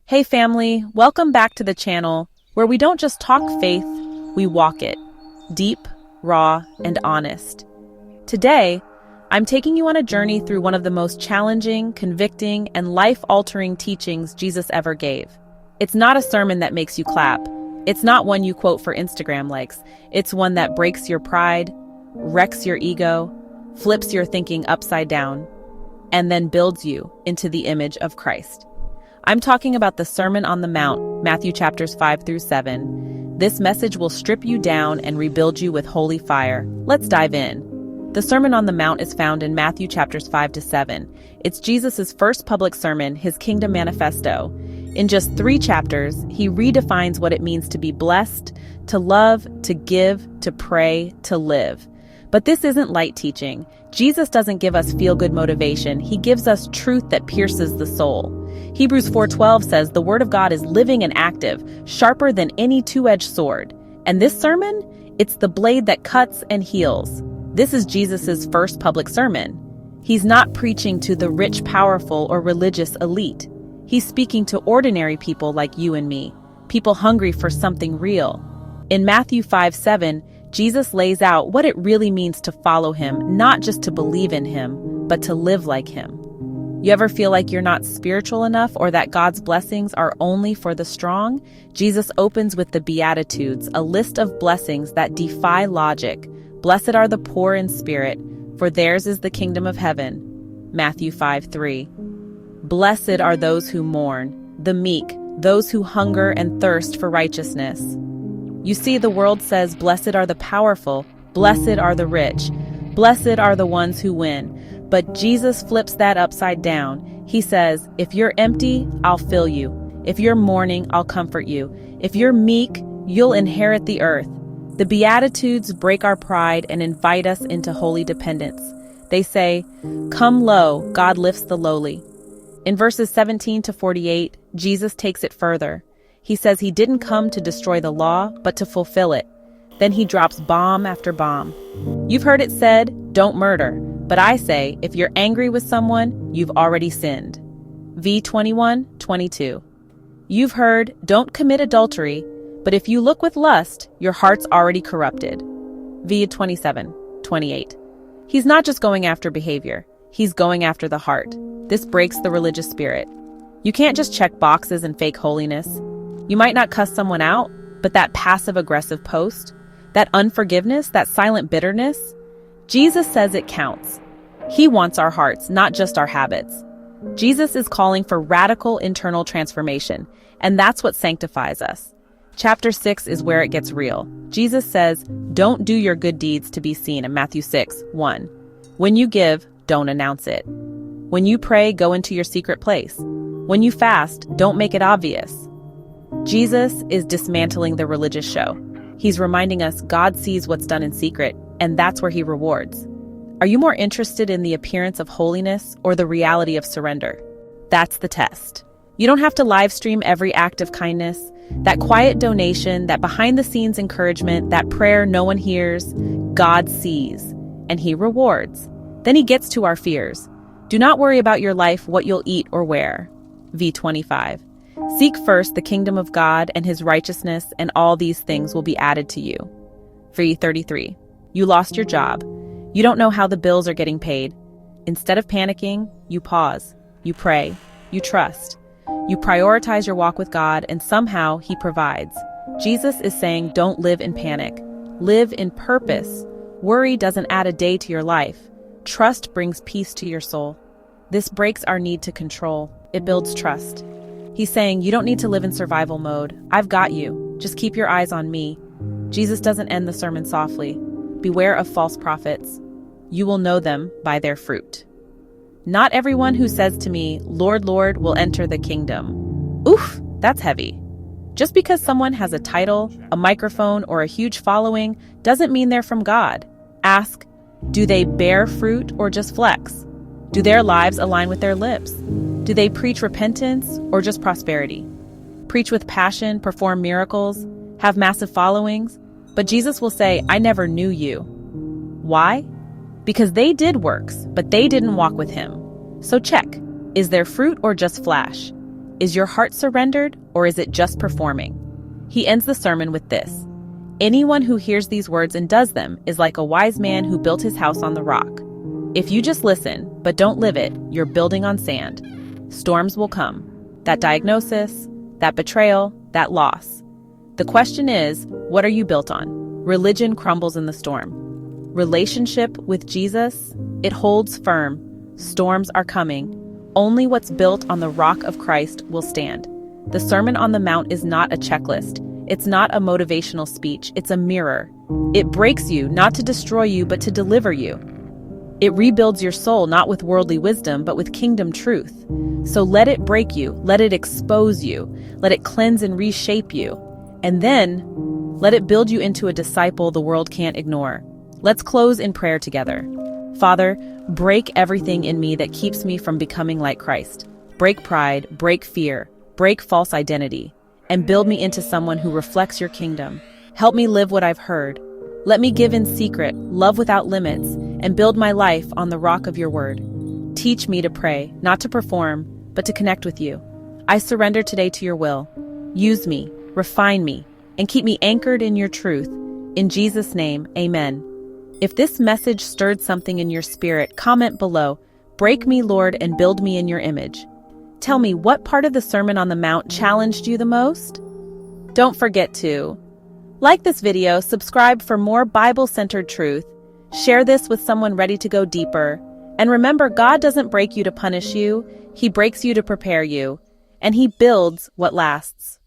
Hey family, welcome back to the channel where we don't just talk faith, we walk it. Deep, raw, and honest. Today, I'm taking you on a journey through one of the most challenging, convicting, and life-altering teachings Jesus ever gave. It's not a sermon that makes you clap. It's not one you quote for Instagram likes. It's one that breaks your pride, wrecks your ego, flips your thinking upside down, and then builds you into the image of Christ. I'm talking about the Sermon on the Mount, Matthew chapters 5 through 7. This message will strip you down and rebuild you with holy fire. Let's dive in. The Sermon on the Mount is found in Matthew chapters 5 to 7. It's Jesus' first public sermon, his kingdom manifesto. In just 3 chapters, he redefines what it means to be blessed, to love, to give, to pray, to live. But this isn't light teaching. Jesus doesn't give us feel-good motivation. He gives us truth that pierces the soul. Hebrews 4:12 says the word of God is living and active, sharper than any two-edged sword. And this sermon, it's the blade that cuts and heals. This is Jesus' first public sermon. He's not preaching to the rich, powerful, or religious elite. He's speaking to ordinary people like you and me, people hungry for something real. In Matthew 5:7, Jesus lays out what it really means to follow him, not just to believe in him, but to live like him. You ever feel like you're not spiritual enough or that God's blessings are only for the strong? Jesus opens with the Beatitudes, a list of blessings that defy logic. Blessed are the poor in spirit, for theirs is the kingdom of heaven. Matthew 5:3. Blessed are those who mourn, the meek, those who hunger and thirst for righteousness. You see, the world says, blessed are the powerful, blessed are the rich, blessed are the ones who win. But Jesus flips that upside down. He says, if you're empty, I'll fill you. If you're mourning, I'll comfort you. If you're meek, you'll inherit the earth. The Beatitudes break our pride and invite us into holy dependence. They say, come low, God lifts the lowly. In verses 17 to 48, Jesus takes it further. He says he didn't come to destroy the law, but to fulfill it. Then he drops bomb after bomb. You've heard it said, don't murder. But I say, if you're angry with someone, you've already sinned. V 21:22. You've heard, don't commit adultery, but if you look with lust, your heart's already corrupted. V 27:28. He's not just going after behavior, he's going after the heart. This breaks the religious spirit. You can't just check boxes and fake holiness. You might not cuss someone out, but that passive-aggressive post, that unforgiveness, that silent bitterness, Jesus says it counts. He wants our hearts, not just our habits. Jesus is calling for radical internal transformation, and that's what sanctifies us. Chapter 6 is where it gets real. Jesus says, don't do your good deeds to be seen in Matthew 6:1. When you give, don't announce it. When you pray, go into your secret place. When you fast, don't make it obvious. Jesus is dismantling the religious show. He's reminding us God sees what's done in secret, and that's where he rewards. Are you more interested in the appearance of holiness or the reality of surrender? That's the test. You don't have to live stream every act of kindness. That quiet donation, that behind-the-scenes encouragement, that prayer no one hears, God sees, and he rewards. Then he gets to our fears. Do not worry about your life, what you'll eat or wear. V 25. Seek first the kingdom of God and his righteousness, and all these things will be added to you. V 33. You lost your job. You don't know how the bills are getting paid. Instead of panicking, you pause, you pray, you trust. You prioritize your walk with God, and somehow he provides. Jesus is saying, don't live in panic. Live in purpose. Worry doesn't add a day to your life. Trust brings peace to your soul. This breaks our need to control. It builds trust. He's saying, you don't need to live in survival mode. I've got you. Just keep your eyes on me. Jesus doesn't end the sermon softly. Beware of false prophets. You will know them by their fruit. Not everyone who says to me, Lord, Lord, will enter the kingdom. Oof, that's heavy. Just because someone has a title, a microphone, or a huge following doesn't mean they're from God. Ask, do they bear fruit or just flex? Do their lives align with their lips? Do they preach repentance or just prosperity? Preach with passion, perform miracles, have massive followings? But Jesus will say, I never knew you. Why? Because they did works, but they didn't walk with him. So check, is there fruit or just flash? Is your heart surrendered, or is it just performing? He ends the sermon with this: anyone who hears these words and does them is like a wise man who built his house on the rock. If you just listen, but don't live it, you're building on sand. Storms will come. That diagnosis, that betrayal, that loss. The question is, what are you built on? Religion crumbles in the storm. Relationship with Jesus, it holds firm. Storms are coming. Only what's built on the rock of Christ will stand. The Sermon on the Mount is not a checklist. It's not a motivational speech. It's a mirror. It breaks you, not to destroy you, but to deliver you. It rebuilds your soul, not with worldly wisdom, but with kingdom truth. So let it break you. Let it expose you. Let it cleanse and reshape you. And then, let it build you into a disciple the world can't ignore. Let's close in prayer together. Father, break everything in me that keeps me from becoming like Christ. Break pride, break fear, break false identity, and build me into someone who reflects your kingdom. Help me live what I've heard. Let me give in secret, love without limits, and build my life on the rock of your word. Teach me to pray, not to perform, but to connect with you. I surrender today to your will. Use me, refine me, and keep me anchored in your truth. In Jesus' name, amen. If this message stirred something in your spirit, comment below. Break me, Lord, and build me in your image. Tell me, what part of the Sermon on the Mount challenged you the most? Don't forget to like this video, subscribe for more Bible-centered truth, share this with someone ready to go deeper, and remember, God doesn't break you to punish you, He breaks you to prepare you, and He builds what lasts.